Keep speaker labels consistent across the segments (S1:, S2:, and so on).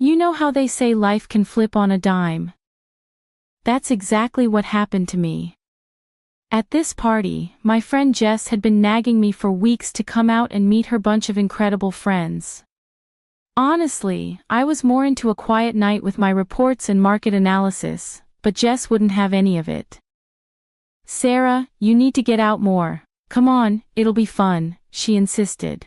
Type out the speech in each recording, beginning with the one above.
S1: You know how they say life can flip on a dime? That's exactly what happened to me. At this party, my friend Jess had been nagging me for weeks to come out and meet her bunch of incredible friends. Honestly, I was more into a quiet night with my reports and market analysis, but Jess wouldn't have any of it. "Sarah, you need to get out more. Come on, it'll be fun," she insisted.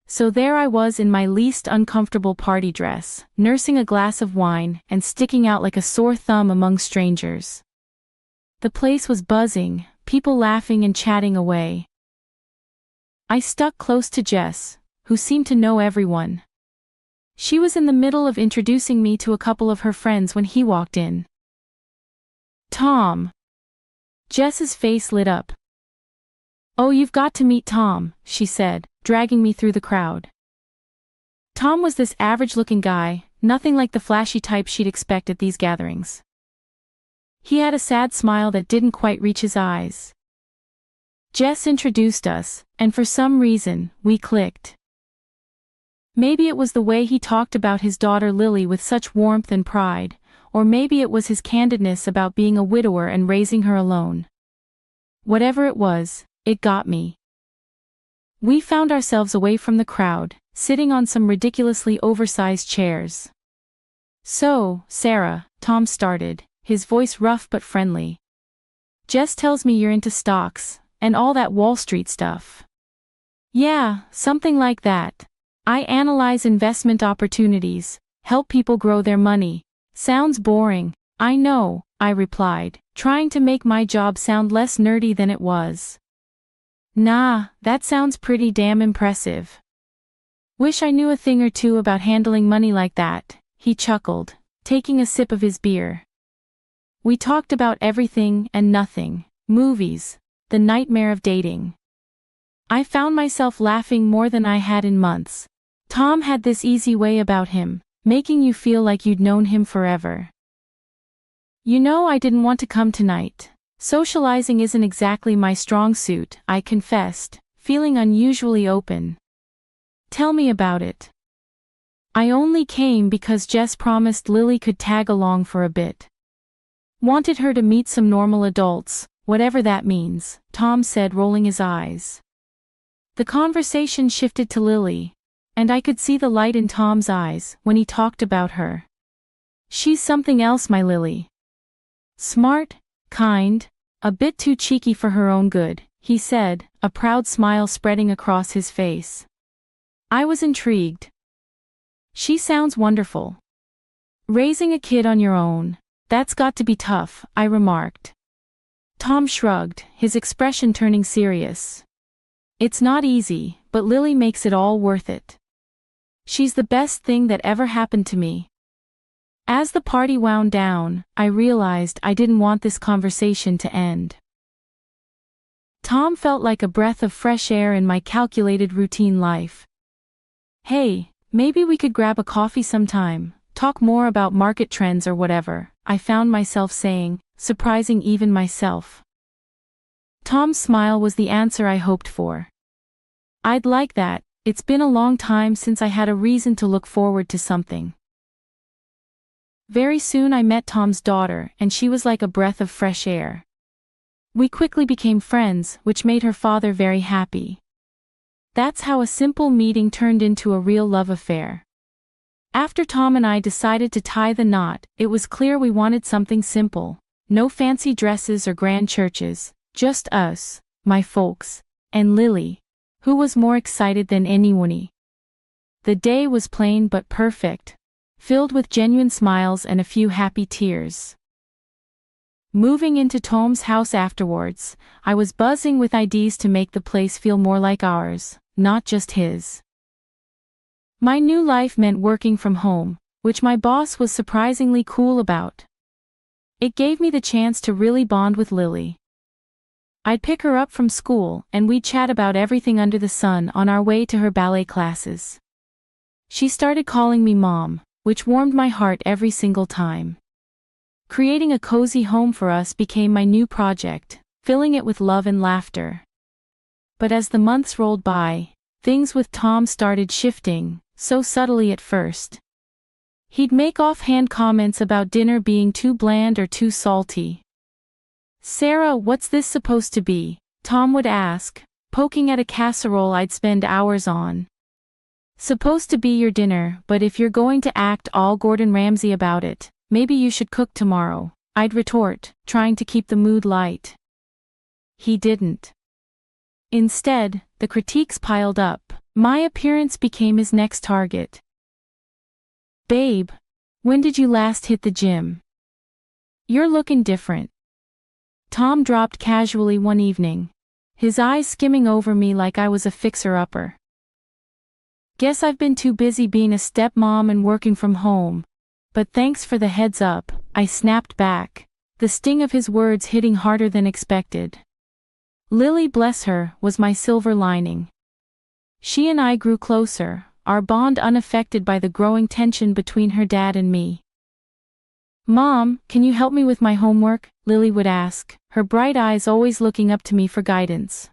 S1: So there I was in my least uncomfortable party dress, nursing a glass of wine and sticking out like a sore thumb among strangers. The place was buzzing, people laughing and chatting away. I stuck close to Jess, who seemed to know everyone. She was in the middle of introducing me to a couple of her friends when he walked in. "Tom." Jess's face lit up. "Oh, you've got to meet Tom," she said, dragging me through the crowd. Tom was this average-looking guy, nothing like the flashy type she'd expect at these gatherings. He had a sad smile that didn't quite reach his eyes. Jess introduced us, and for some reason, we clicked. Maybe it was the way he talked about his daughter Lily with such warmth and pride, or maybe it was his candidness about being a widower and raising her alone. Whatever it was, it got me. We found ourselves away from the crowd, sitting on some ridiculously oversized chairs. "So, Sarah," Tom started, his voice rough but friendly. "Jess tells me you're into stocks, and all that Wall Street stuff." "Yeah, something like that. I analyze investment opportunities, help people grow their money." "Sounds boring." "I know," I replied, trying to make my job sound less nerdy than it was. "Nah, that sounds pretty damn impressive. Wish I knew a thing or two about handling money like that," he chuckled, taking a sip of his beer. We talked about everything and nothing, movies, the nightmare of dating. I found myself laughing more than I had in months. Tom had this easy way about him, making you feel like you'd known him forever. "You know, I didn't want to come tonight. Socializing isn't exactly my strong suit," I confessed, feeling unusually open. "Tell me about it." "I only came because Jess promised Lily could tag along for a bit. Wanted her to meet some normal adults, whatever that means," Tom said, rolling his eyes. The conversation shifted to Lily, and I could see the light in Tom's eyes when he talked about her. "She's something else, my Lily. Smart, kind, a bit too cheeky for her own good," he said, a proud smile spreading across his face. I was intrigued. "She sounds wonderful. Raising a kid on your own, that's got to be tough," I remarked. Tom shrugged, his expression turning serious. "It's not easy, but Lily makes it all worth it. She's the best thing that ever happened to me." As the party wound down, I realized I didn't want this conversation to end. Tom felt like a breath of fresh air in my calculated routine life. "Hey, maybe we could grab a coffee sometime, talk more about market trends or whatever," I found myself saying, surprising even myself. Tom's smile was the answer I hoped for. "I'd like that. It's been a long time since I had a reason to look forward to something." Very soon I met Tom's daughter, and she was like a breath of fresh air. We quickly became friends, which made her father very happy. That's how a simple meeting turned into a real love affair. After Tom and I decided to tie the knot, it was clear we wanted something simple. No fancy dresses or grand churches, just us, my folks, and Lily, who was more excited than anyone. The day was plain but perfect, filled with genuine smiles and a few happy tears. Moving into Tom's house afterwards, I was buzzing with ideas to make the place feel more like ours, not just his. My new life meant working from home, which my boss was surprisingly cool about. It gave me the chance to really bond with Lily. I'd pick her up from school, and we'd chat about everything under the sun on our way to her ballet classes. She started calling me Mom, which warmed my heart every single time. Creating a cozy home for us became my new project, filling it with love and laughter. But as the months rolled by, things with Tom started shifting, so subtly at first. He'd make offhand comments about dinner being too bland or too salty. "Sarah, what's this supposed to be?" Tom would ask, poking at a casserole I'd spend hours on. "Supposed to be your dinner, but if you're going to act all Gordon Ramsay about it, maybe you should cook tomorrow," I'd retort, trying to keep the mood light. He didn't. Instead, the critiques piled up. My appearance became his next target. "Babe, when did you last hit the gym? You're looking different." Tom dropped casually one evening, his eyes skimming over me like I was a fixer-upper. "Guess I've been too busy being a stepmom and working from home. But thanks for the heads up," I snapped back, the sting of his words hitting harder than expected. Lily, bless her, was my silver lining. She and I grew closer, our bond unaffected by the growing tension between her dad and me. "Mom, can you help me with my homework?" Lily would ask, her bright eyes always looking up to me for guidance.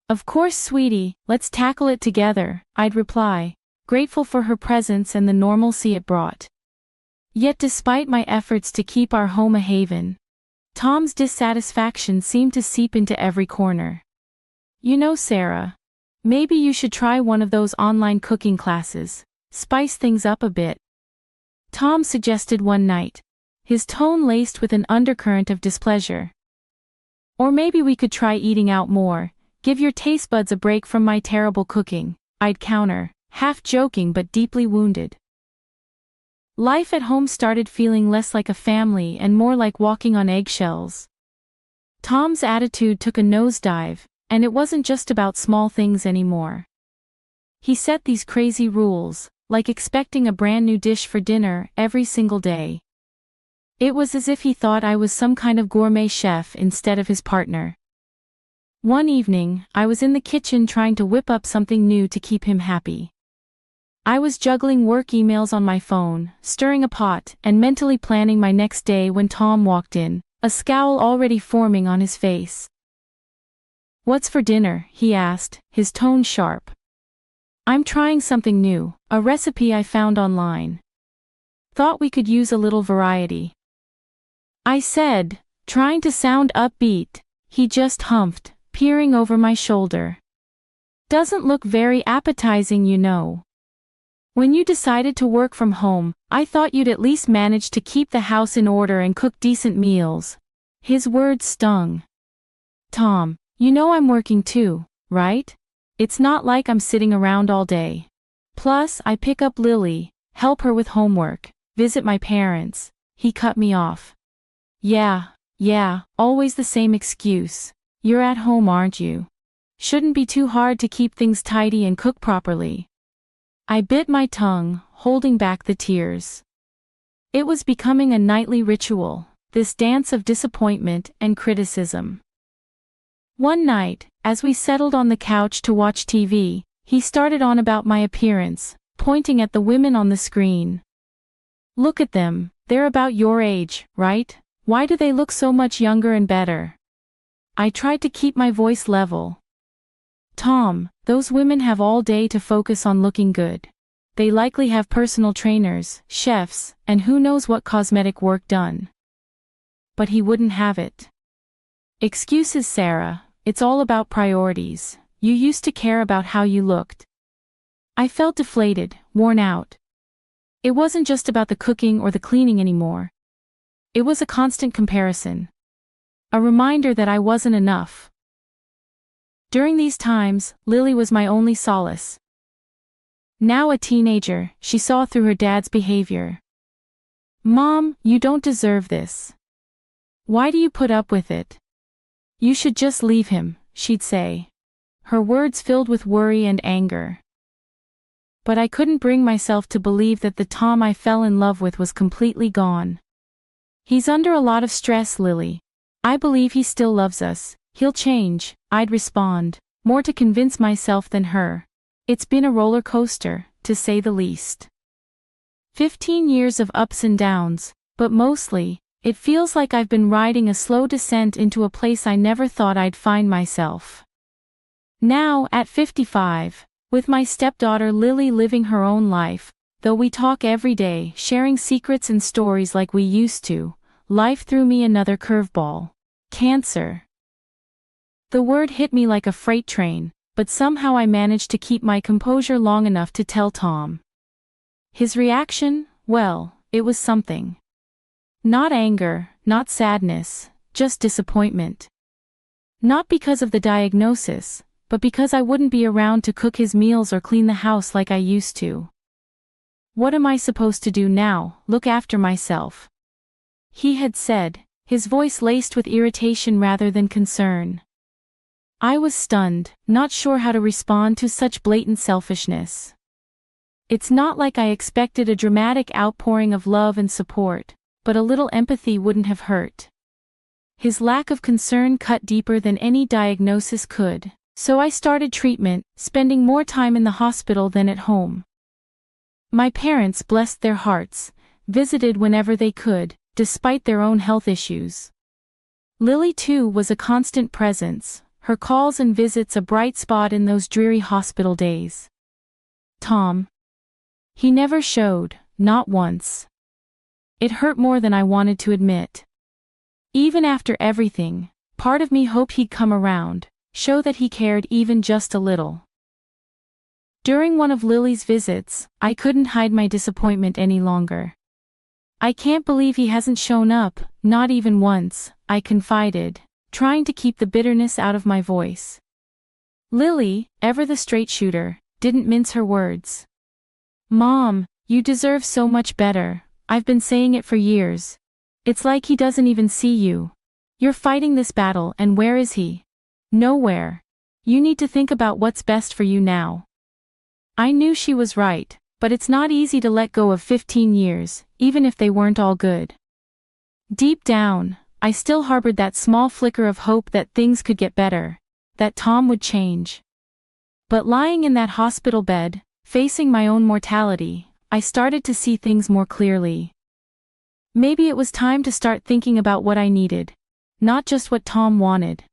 S1: "Of course, sweetie, let's tackle it together," I'd reply, grateful for her presence and the normalcy it brought. Yet despite my efforts to keep our home a haven, Tom's dissatisfaction seemed to seep into every corner. "You know, Sarah, maybe you should try one of those online cooking classes, spice things up a bit," Tom suggested one night, his tone laced with an undercurrent of displeasure. "Or maybe we could try eating out more, give your taste buds a break from my terrible cooking," I'd counter, half joking but deeply wounded. Life at home started feeling less like a family and more like walking on eggshells. Tom's attitude took a nosedive, and it wasn't just about small things anymore. He set these crazy rules, like expecting a brand new dish for dinner every single day. It was as if he thought I was some kind of gourmet chef instead of his partner. One evening, I was in the kitchen trying to whip up something new to keep him happy. I was juggling work emails on my phone, stirring a pot, and mentally planning my next day when Tom walked in, a scowl already forming on his face. "What's for dinner?" he asked, his tone sharp. "I'm trying something new, a recipe I found online. Thought we could use a little variety," I said, trying to sound upbeat. He just humphed, peering over my shoulder. "Doesn't look very appetizing, you know. When you decided to work from home, I thought you'd at least manage to keep the house in order and cook decent meals." His words stung. "Tom, you know I'm working too, right? It's not like I'm sitting around all day. Plus, I pick up Lily, help her with homework, visit my parents." He cut me off. Yeah, always the same excuse. "You're at home, aren't you? Shouldn't be too hard to keep things tidy and cook properly." I bit my tongue, holding back the tears. It was becoming a nightly ritual, this dance of disappointment and criticism. One night, as we settled on the couch to watch TV, he started on about my appearance, pointing at the women on the screen. "Look at them, they're about your age, right? Why do they look so much younger and better?" I tried to keep my voice level. "Tom, those women have all day to focus on looking good. They likely have personal trainers, chefs, and who knows what cosmetic work done." But he wouldn't have it. "Excuses, Sarah, it's all about priorities. You used to care about how you looked." I felt deflated, worn out. It wasn't just about the cooking or the cleaning anymore. It was a constant comparison. A reminder that I wasn't enough. During these times, Lily was my only solace. Now a teenager, she saw through her dad's behavior. "Mom, you don't deserve this. Why do you put up with it? You should just leave him," she'd say. Her words filled with worry and anger. But I couldn't bring myself to believe that the Tom I fell in love with was completely gone. "He's under a lot of stress, Lily. I believe he still loves us. He'll change," I'd respond, more to convince myself than her. It's been a roller coaster, to say the least. 15 years of ups and downs, but mostly, it feels like I've been riding a slow descent into a place I never thought I'd find myself. Now, at 55, with my stepdaughter Lily living her own life, Though we talk every day, sharing secrets and stories like we used to, life threw me another curveball. Cancer. The word hit me like a freight train, but somehow I managed to keep my composure long enough to tell Tom. His reaction? Well, it was something. Not anger, not sadness, just disappointment. Not because of the diagnosis, but because I wouldn't be around to cook his meals or clean the house like I used to. What am I supposed to do now? Look after myself? He had said, his voice laced with irritation rather than concern. I was stunned, not sure how to respond to such blatant selfishness. It's not like I expected a dramatic outpouring of love and support, but a little empathy wouldn't have hurt. His lack of concern cut deeper than any diagnosis could, so I started treatment, spending more time in the hospital than at home. My parents, blessed their hearts, visited whenever they could, despite their own health issues. Lily too was a constant presence, her calls and visits a bright spot in those dreary hospital days. Tom. He never showed, not once. It hurt more than I wanted to admit. Even after everything, part of me hoped he'd come around, show that he cared even just a little. During one of Lily's visits, I couldn't hide my disappointment any longer. I can't believe he hasn't shown up, not even once, I confided, trying to keep the bitterness out of my voice. Lily, ever the straight shooter, didn't mince her words. Mom, you deserve so much better, I've been saying it for years. It's like he doesn't even see you. You're fighting this battle and where is he? Nowhere. You need to think about what's best for you now. I knew she was right, but it's not easy to let go of 15 years, even if they weren't all good. Deep down, I still harbored that small flicker of hope that things could get better, that Tom would change. But lying in that hospital bed, facing my own mortality, I started to see things more clearly. Maybe it was time to start thinking about what I needed, not just what Tom wanted.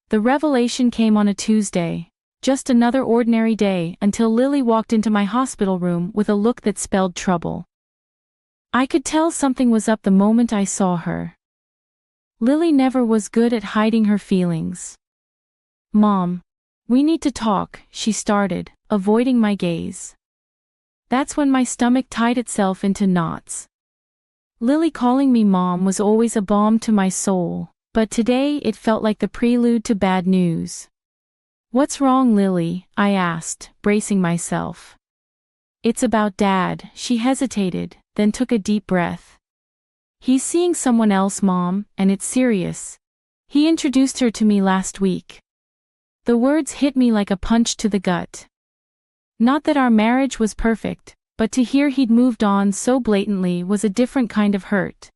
S1: The revelation came on a Tuesday, just another ordinary day until Lily walked into my hospital room with a look that spelled trouble. I could tell something was up the moment I saw her. Lily never was good at hiding her feelings. Mom, we need to talk, she started, avoiding my gaze. That's when my stomach tied itself into knots. Lily calling me mom was always a balm to my soul, but today it felt like the prelude to bad news. What's wrong, Lily? I asked, bracing myself. It's about Dad, she hesitated, then took a deep breath. He's seeing someone else, Mom, and it's serious. He introduced her to me last week. The words hit me like a punch to the gut. Not that our marriage was perfect, but to hear he'd moved on so blatantly was a different kind of hurt.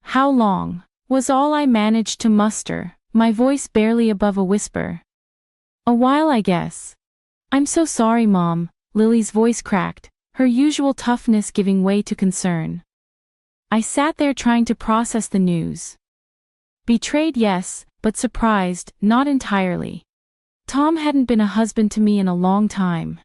S1: How long? Was all I managed to muster, my voice barely above a whisper. A while, I guess. I'm so sorry, Mom, Lily's voice cracked, her usual toughness giving way to concern. I sat there trying to process the news. Betrayed, yes, but surprised, not entirely. Tom hadn't been a husband to me in a long time.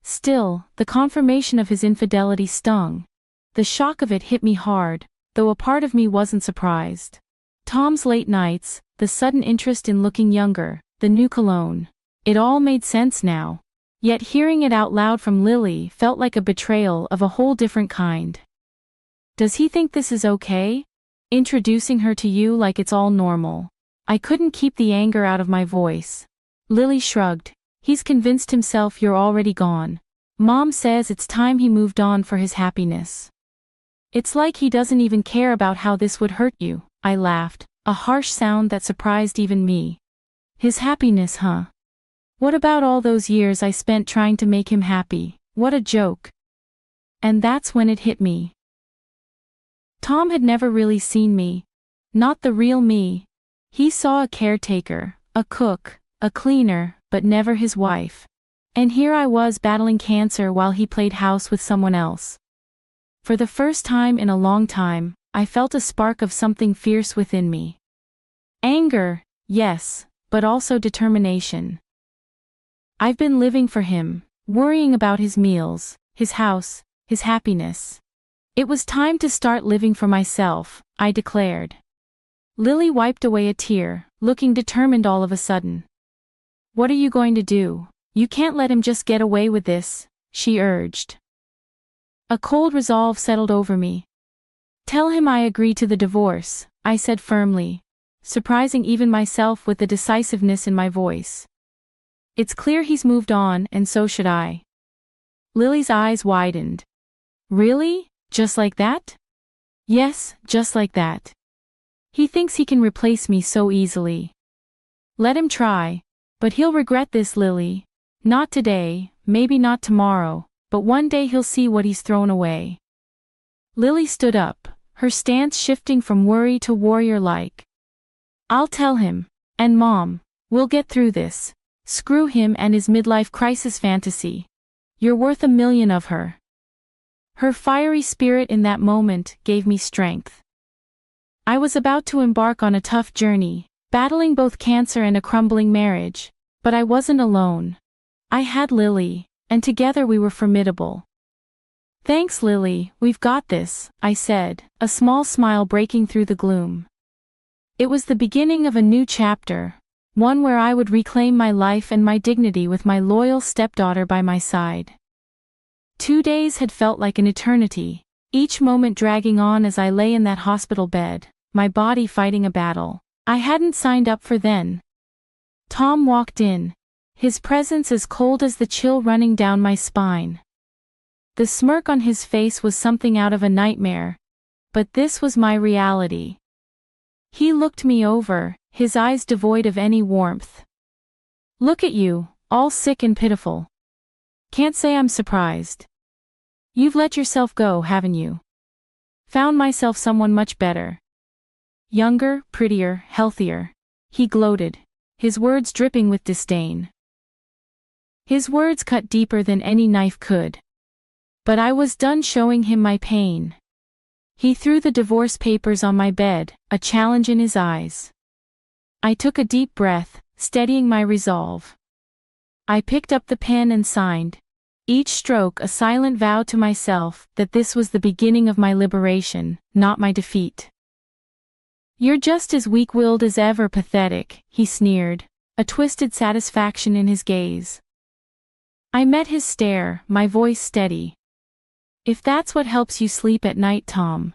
S1: Still, the confirmation of his infidelity stung. The shock of it hit me hard, though a part of me wasn't surprised. Tom's late nights, the sudden interest in looking younger, the new cologne. It all made sense now. Yet hearing it out loud from Lily felt like a betrayal of a whole different kind. Does he think this is okay? Introducing her to you like it's all normal. I couldn't keep the anger out of my voice. Lily shrugged. He's convinced himself you're already gone. Mom says it's time he moved on for his happiness. It's like he doesn't even care about how this would hurt you, I laughed, a harsh sound that surprised even me. His happiness, huh? What about all those years I spent trying to make him happy? What a joke. And that's when it hit me. Tom had never really seen me. Not the real me. He saw a caretaker, a cook, a cleaner, but never his wife. And here I was battling cancer while he played house with someone else. For the first time in a long time, I felt a spark of something fierce within me. Anger, yes, but also determination. I've been living for him, worrying about his meals, his house, his happiness. It was time to start living for myself, I declared. Lily wiped away a tear, looking determined all of a sudden. What are you going to do? You can't let him just get away with this, she urged. A cold resolve settled over me. Tell him I agree to the divorce, I said firmly, surprising even myself with the decisiveness in my voice. It's clear he's moved on, and so should I. Lily's eyes widened. Really? Just like that? Yes, just like that. He thinks he can replace me so easily. Let him try, but he'll regret this, Lily. Not today, maybe not tomorrow, but one day he'll see what he's thrown away. Lily stood up, her stance shifting from worry to warrior-like. I'll tell him, and Mom, we'll get through this. Screw him and his midlife crisis fantasy. You're worth $1 million of her. Her fiery spirit in that moment gave me strength. I was about to embark on a tough journey, battling both cancer and a crumbling marriage, but I wasn't alone. I had Lily, and together we were formidable. Thanks, Lily, we've got this, I said, a small smile breaking through the gloom. It was the beginning of a new chapter, one where I would reclaim my life and my dignity with my loyal stepdaughter by my side. 2 days had felt like an eternity, each moment dragging on as I lay in that hospital bed, my body fighting a battle I hadn't signed up for then. Tom walked in, his presence as cold as the chill running down my spine. The smirk on his face was something out of a nightmare, but this was my reality. He looked me over, his eyes devoid of any warmth. Look at you, all sick and pitiful. Can't say I'm surprised. You've let yourself go, haven't you? Found myself someone much better. Younger, prettier, healthier. He gloated, his words dripping with disdain. His words cut deeper than any knife could. But I was done showing him my pain. He threw the divorce papers on my bed, a challenge in his eyes. I took a deep breath, steadying my resolve. I picked up the pen and signed, each stroke a silent vow to myself that this was the beginning of my liberation, not my defeat. You're just as weak-willed as ever, pathetic, he sneered, a twisted satisfaction in his gaze. I met his stare, my voice steady. If that's what helps you sleep at night, Tom.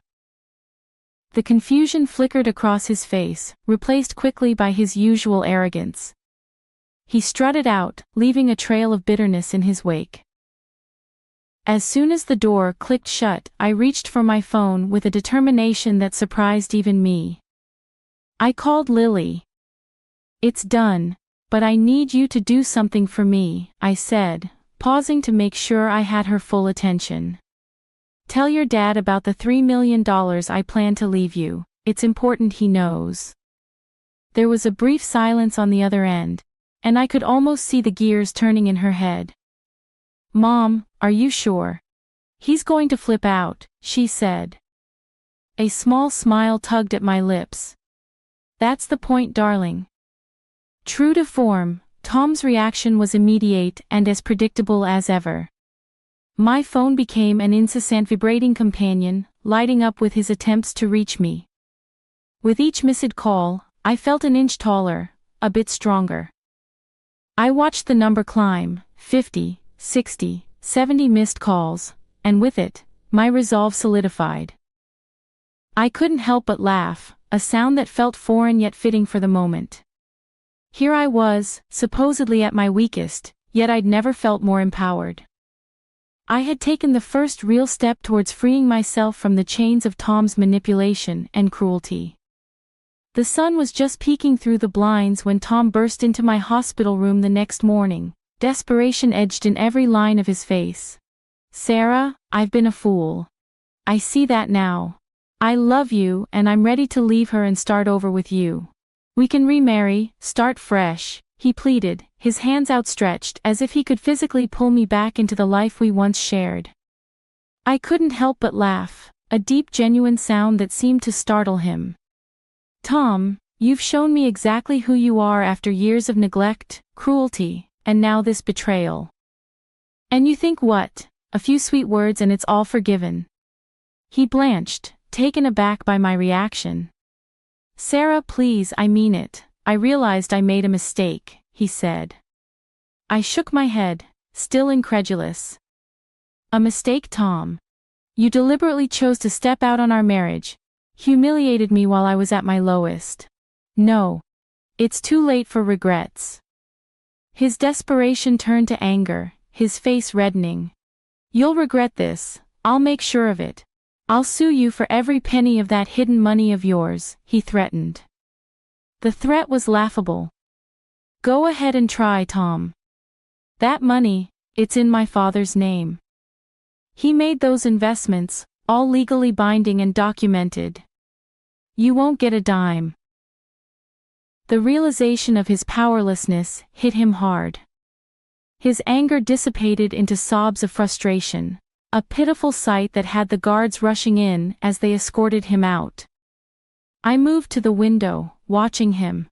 S1: The confusion flickered across his face, replaced quickly by his usual arrogance. He strutted out, leaving a trail of bitterness in his wake. As soon as the door clicked shut, I reached for my phone with a determination that surprised even me. I called Lily. It's done, but I need you to do something for me, I said, pausing to make sure I had her full attention. Tell your dad about the $3 million I plan to leave you, it's important he knows. There was a brief silence on the other end, and I could almost see the gears turning in her head. Mom, are you sure? He's going to flip out, she said. A small smile tugged at my lips. That's the point, darling. True to form, Tom's reaction was immediate and as predictable as ever. My phone became an incessant vibrating companion, lighting up with his attempts to reach me. With each missed call, I felt an inch taller, a bit stronger. I watched the number climb, 50, 60, 70 missed calls, and with it, my resolve solidified. I couldn't help but laugh, a sound that felt foreign yet fitting for the moment. Here I was, supposedly at my weakest, yet I'd never felt more empowered. I had taken the first real step towards freeing myself from the chains of Tom's manipulation and cruelty. The sun was just peeking through the blinds when Tom burst into my hospital room the next morning, desperation edged in every line of his face. Sarah, I've been a fool. I see that now. I love you and I'm ready to leave her and start over with you. We can remarry, start fresh, he pleaded, his hands outstretched as if he could physically pull me back into the life we once shared. I couldn't help but laugh, a deep genuine sound that seemed to startle him. Tom, you've shown me exactly who you are after years of neglect, cruelty, and now this betrayal. And you think what? a few sweet words and it's all forgiven. He blanched, taken aback by my reaction. Sarah, please, I mean it. I realized I made a mistake, he said. I shook my head, still incredulous. A mistake, Tom? You deliberately chose to step out on our marriage, humiliated me while I was at my lowest. No. It's too late for regrets. His desperation turned to anger, his face reddening. You'll regret this, I'll make sure of it. I'll sue you for every penny of that hidden money of yours, he threatened. The threat was laughable. Go ahead and try, Tom. That money, it's in my father's name. He made those investments, all legally binding and documented. You won't get a dime. The realization of his powerlessness hit him hard. His anger dissipated into sobs of frustration, a pitiful sight that had the guards rushing in as they escorted him out. I moved to the window, watching him.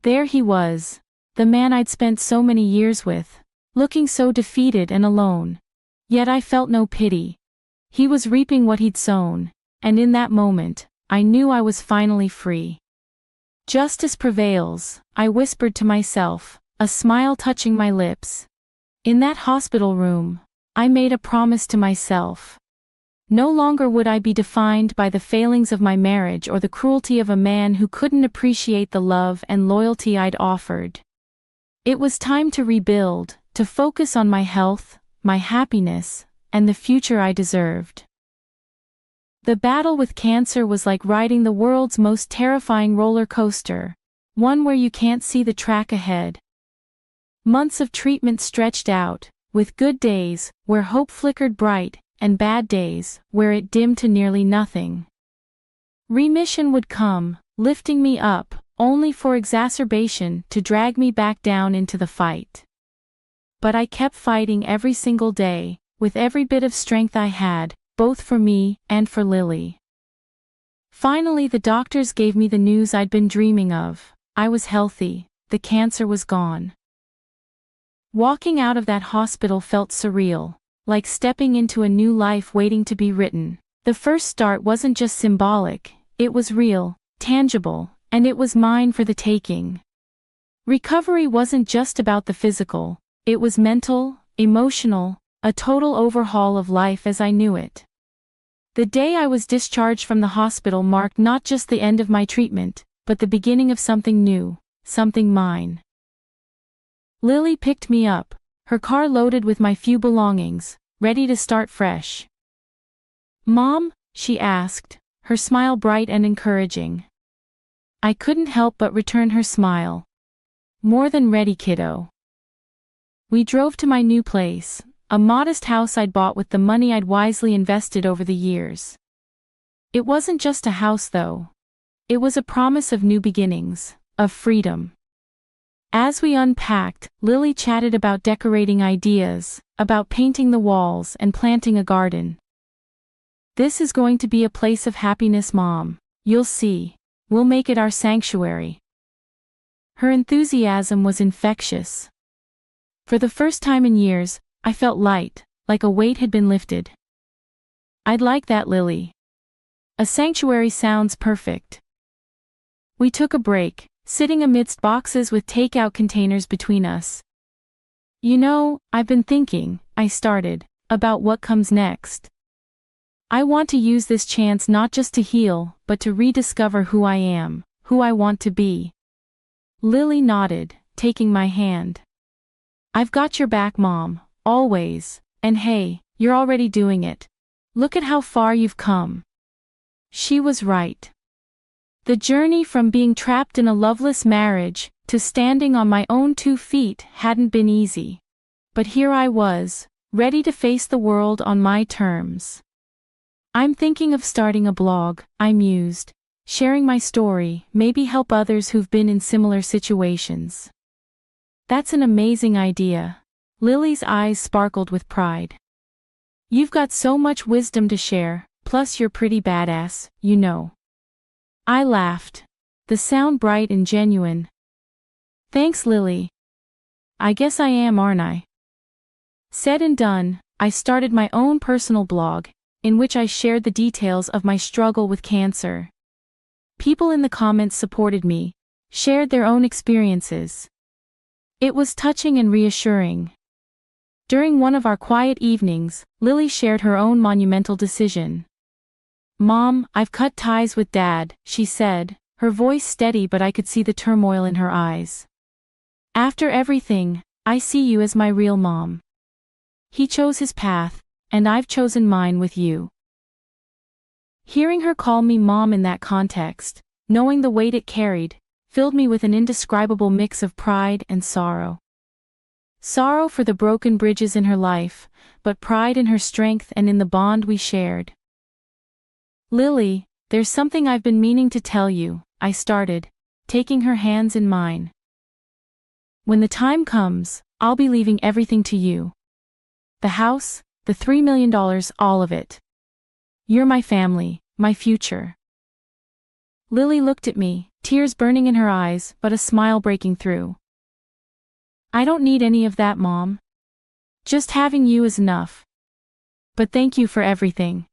S1: There he was, the man I'd spent so many years with, looking so defeated and alone. Yet I felt no pity. He was reaping what he'd sown, and in that moment, I knew I was finally free. Justice prevails, I whispered to myself, a smile touching my lips. In that hospital room, I made a promise to myself. No longer would I be defined by the failings of my marriage or the cruelty of a man who couldn't appreciate the love and loyalty I'd offered. It was time to rebuild, to focus on my health, my happiness, and the future I deserved. The battle with cancer was like riding the world's most terrifying roller coaster, one where you can't see the track ahead. Months of treatment stretched out, with good days, where hope flickered bright, and bad days, where it dimmed to nearly nothing. Remission would come, lifting me up, only for exacerbation to drag me back down into the fight. But I kept fighting every single day, with every bit of strength I had, both for me and for Lily. Finally, the doctors gave me the news I'd been dreaming of. I was healthy, the cancer was gone. Walking out of that hospital felt surreal, like stepping into a new life waiting to be written. The first start wasn't just symbolic, it was real, tangible, and it was mine for the taking. Recovery wasn't just about the physical, it was mental, emotional, a total overhaul of life as I knew it. The day I was discharged from the hospital marked not just the end of my treatment, but the beginning of something new, something mine. Lily picked me up, her car loaded with my few belongings, ready to start fresh. Mom? She asked, her smile bright and encouraging. I couldn't help but return her smile. More than ready, kiddo. We drove to my new place, a modest house I'd bought with the money I'd wisely invested over the years. It wasn't just a house though. It was a promise of new beginnings, of freedom. As we unpacked, Lily chatted about decorating ideas, about painting the walls and planting a garden. This is going to be a place of happiness, Mom. You'll see. We'll make it our sanctuary. Her enthusiasm was infectious. For the first time in years, I felt light, like a weight had been lifted. I'd like that, Lily. A sanctuary sounds perfect. We took a break, sitting amidst boxes with takeout containers between us. You know, I've been thinking, I started, about what comes next. I want to use this chance not just to heal, but to rediscover who I am, who I want to be. Lily nodded, taking my hand. I've got your back, Mom, always, and hey, you're already doing it. Look at how far you've come. She was right. The journey from being trapped in a loveless marriage to standing on my own 2 feet hadn't been easy. But here I was, ready to face the world on my terms. I'm thinking of starting a blog, I mused, sharing my story, maybe help others who've been in similar situations. That's an amazing idea. Lily's eyes sparkled with pride. You've got so much wisdom to share, plus you're pretty badass, you know. I laughed. The sound bright and genuine. Thanks, Lily. I guess I am, aren't I? Said and done, I started my own personal blog, in which I shared the details of my struggle with cancer. People in the comments supported me, shared their own experiences. It was touching and reassuring. During one of our quiet evenings, Lily shared her own monumental decision. "Mom, I've cut ties with Dad," she said, her voice steady, but I could see the turmoil in her eyes. "After everything, I see you as my real mom. He chose his path, and I've chosen mine with you." Hearing her call me mom in that context, knowing the weight it carried, filled me with an indescribable mix of pride and sorrow. Sorrow for the broken bridges in her life, but pride in her strength and in the bond we shared. "Lily, there's something I've been meaning to tell you," I started, taking her hands in mine. "When the time comes, I'll be leaving everything to you. The house, the $3 million, all of it. You're my family, my future." Lily looked at me, tears burning in her eyes, but a smile breaking through. "I don't need any of that, Mom. Just having you is enough. But thank you for everything."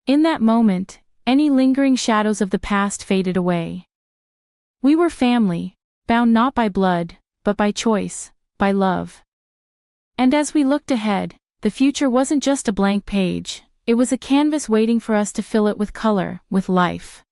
S1: In that moment, any lingering shadows of the past faded away. We were family, bound not by blood, but by choice, by love. And as we looked ahead, the future wasn't just a blank page, it was a canvas waiting for us to fill it with color, with life.